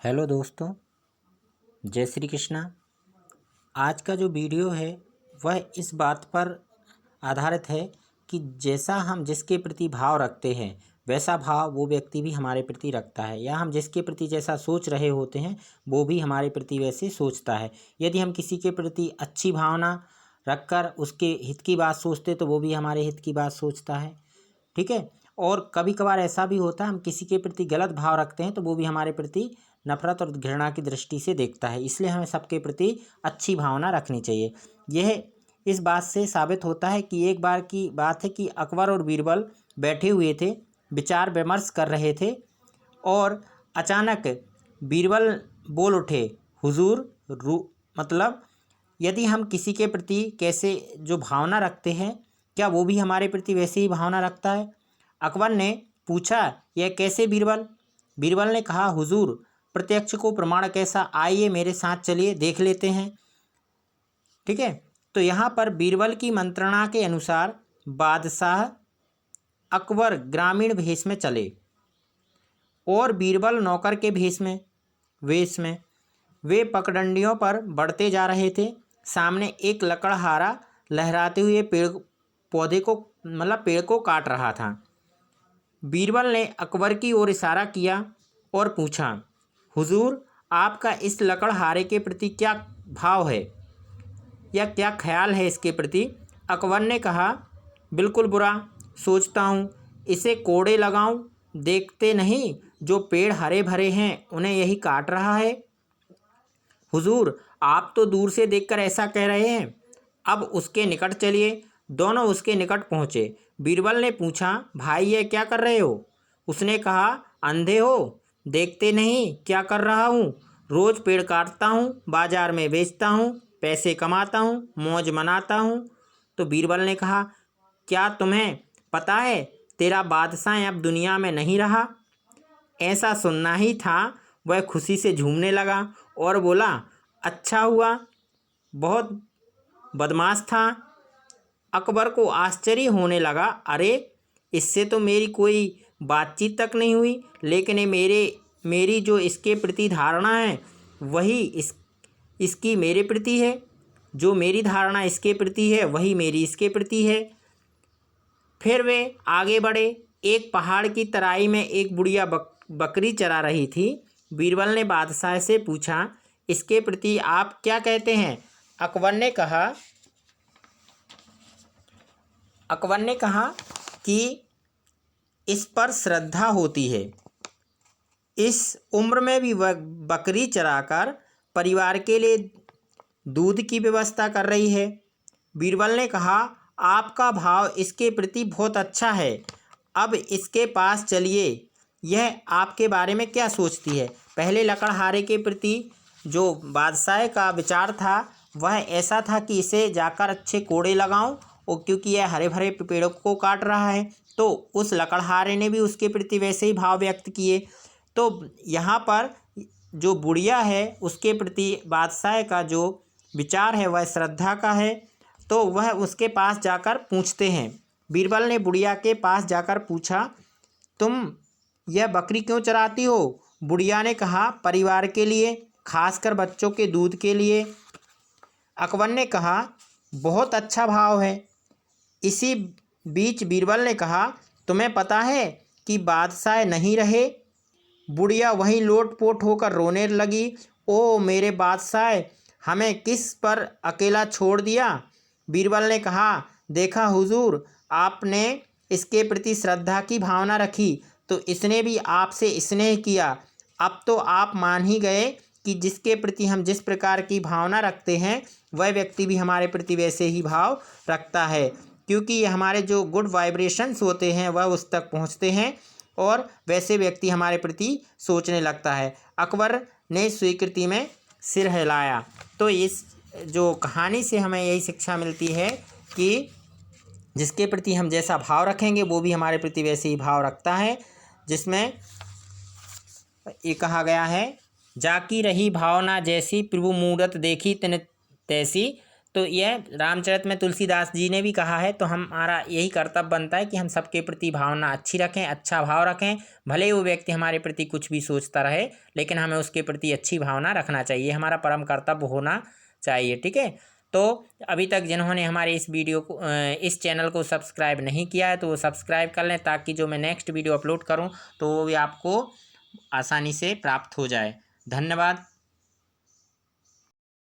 Hello दोस्तों, जय श्री कृष्णा। आज का जो वीडियो है वह इस बात पर आधारित है कि जैसा हम जिसके प्रति भाव रखते हैं वैसा भाव वो व्यक्ति भी हमारे प्रति रखता है, या हम जिसके प्रति जैसा सोच रहे होते हैं वो भी हमारे प्रति वैसे सोचता है। यदि हम किसी के प्रति अच्छी भावना रखकर उसके हित की बात सोचते तो वो भी हमारे हित की बात सोचता है। ठीक है। और कभी कभार ऐसा भी होता है हम किसी के प्रति गलत भाव रखते हैं तो वो भी हमारे प्रति नफरत और घृणा की दृष्टि से देखता है। इसलिए हमें सबके प्रति अच्छी भावना रखनी चाहिए। यह इस बात से साबित होता है कि एक बार की बात है कि अकबर और बीरबल बैठे हुए थे, विचार विमर्श कर रहे थे और अचानक बीरबल बोल उठे, हुजूर मतलब यदि हम किसी के प्रति कैसे जो भावना रखते हैं क्या वो भी हमारे प्रति वैसे ही भावना रखता है। अकबर ने पूछा, यह कैसे बीरबल? बीरबल ने कहा, हुजूर प्रत्यक्ष को प्रमाण कैसा, आइए मेरे साथ चलिए देख लेते हैं। ठीक है। तो यहाँ पर बीरबल की मंत्रणा के अनुसार बादशाह अकबर ग्रामीण भेष में चले और बीरबल नौकर के वेश में वे पगडंडियों पर बढ़ते जा रहे थे। सामने एक लकड़हारा लहराते हुए पेड़ को काट रहा था। बीरबल ने अकबर की ओर इशारा किया और पूछा, हुजूर आपका इस लकड़हारे के प्रति क्या भाव है या क्या ख्याल है इसके प्रति? अकबर ने कहा, बिल्कुल बुरा सोचता हूँ, इसे कोड़े लगाऊं, देखते नहीं जो पेड़ हरे भरे हैं उन्हें यही काट रहा है। हुजूर आप तो दूर से देखकर ऐसा कह रहे हैं, अब उसके निकट चलिए। दोनों उसके निकट पहुँचे। बीरबल ने पूछा, भाई ये क्या कर रहे हो? उसने कहा, अंधे हो, देखते नहीं क्या कर रहा हूँ? रोज पेड़ काटता हूँ, बाजार में बेचता हूँ, पैसे कमाता हूँ, मौज मनाता हूँ। तो बीरबल ने कहा, क्या तुम्हें पता है तेरा बादशाह अब दुनिया में नहीं रहा? ऐसा सुनना ही था। वह खुशी से झूमने लगा और बोला, अच्छा हुआ, बहुत बदमाश था। अकबर को आश्चर्य होने लगा, अरे इससे तो मेरी कोई बातचीत तक नहीं हुई, लेकिन ये मेरी जो इसके प्रति धारणा है वही इसकी मेरे प्रति है, जो मेरी धारणा इसके प्रति है वही मेरी इसके प्रति है। फिर वे आगे बढ़े। एक पहाड़ की तराई में एक बुढ़िया बकरी चरा रही थी। बीरबल ने बादशाह से पूछा, इसके प्रति आप क्या कहते हैं? अकबर ने कहा कि इस पर श्रद्धा होती है। इस उम्र में भी वह बकरी चराकर परिवार के लिए दूध की व्यवस्था कर रही है। बीरबल ने कहा, आपका भाव इसके प्रति बहुत अच्छा है, अब इसके पास चलिए, यह आपके बारे में क्या सोचती है। पहले लकड़हारे के प्रति जो बादशाह का विचार था वह ऐसा था कि इसे जाकर अच्छे कोड़े लगाऊं, और क्योंकि यह हरे भरे पेड़ों को काट रहा है तो उस लकड़हारे ने भी उसके प्रति वैसे ही भाव व्यक्त किए। तो यहाँ पर जो बुढ़िया है उसके प्रति बादशाह का जो विचार है वह श्रद्धा का है। तो वह उसके पास जाकर पूछते हैं। बीरबल ने बुढ़िया के पास जाकर पूछा, तुम यह बकरी क्यों चराती हो? बुढ़िया ने कहा, परिवार के लिए, खासकर बच्चों के दूध के लिए। अकबर ने कहा, बहुत अच्छा भाव है। इसी बीच बीरबल ने कहा, तुम्हें पता है कि बादशाह नहीं रहे? बुढ़िया वहीं लोटपोट होकर रोने लगी, ओ मेरे बादशाह, हमें किस पर अकेला छोड़ दिया? बीरबल ने कहा, देखा हुजूर, आपने इसके प्रति श्रद्धा की भावना रखी तो इसने भी आपसे स्नेह किया। अब तो आप मान ही गए कि जिसके प्रति हम जिस प्रकार की भावना रखते हैं वह व्यक्ति भी हमारे प्रति वैसे ही भाव रखता है, क्योंकि ये हमारे जो गुड वाइब्रेशंस होते हैं वह उस तक पहुंचते हैं और वैसे व्यक्ति हमारे प्रति सोचने लगता है। अकबर ने स्वीकृति में सिर हिलाया। तो इस जो कहानी से हमें यही शिक्षा मिलती है कि जिसके प्रति हम जैसा भाव रखेंगे वो भी हमारे प्रति वैसे ही भाव रखता है। जिसमें ये कहा गया है, जाकी रही भावना जैसी, प्रभु मूरत देखी तिन तैसी, तो यह रामचरित में तुलसीदास जी ने भी कहा है। तो हमारा यही कर्तव्य बनता है कि हम सबके प्रति भावना अच्छी रखें, अच्छा भाव रखें। भले वो व्यक्ति हमारे प्रति कुछ भी सोचता रहे, लेकिन हमें उसके प्रति अच्छी भावना रखना चाहिए, हमारा परम कर्तव्य होना चाहिए। ठीक है। तो अभी तक जिन्होंने हमारे इस वीडियो को इस चैनल को सब्सक्राइब नहीं किया है तो वो सब्सक्राइब कर लें, ताकि जो मैं नेक्स्ट वीडियो अपलोड करूँ तो वो भी आपको आसानी से प्राप्त हो जाए। धन्यवाद।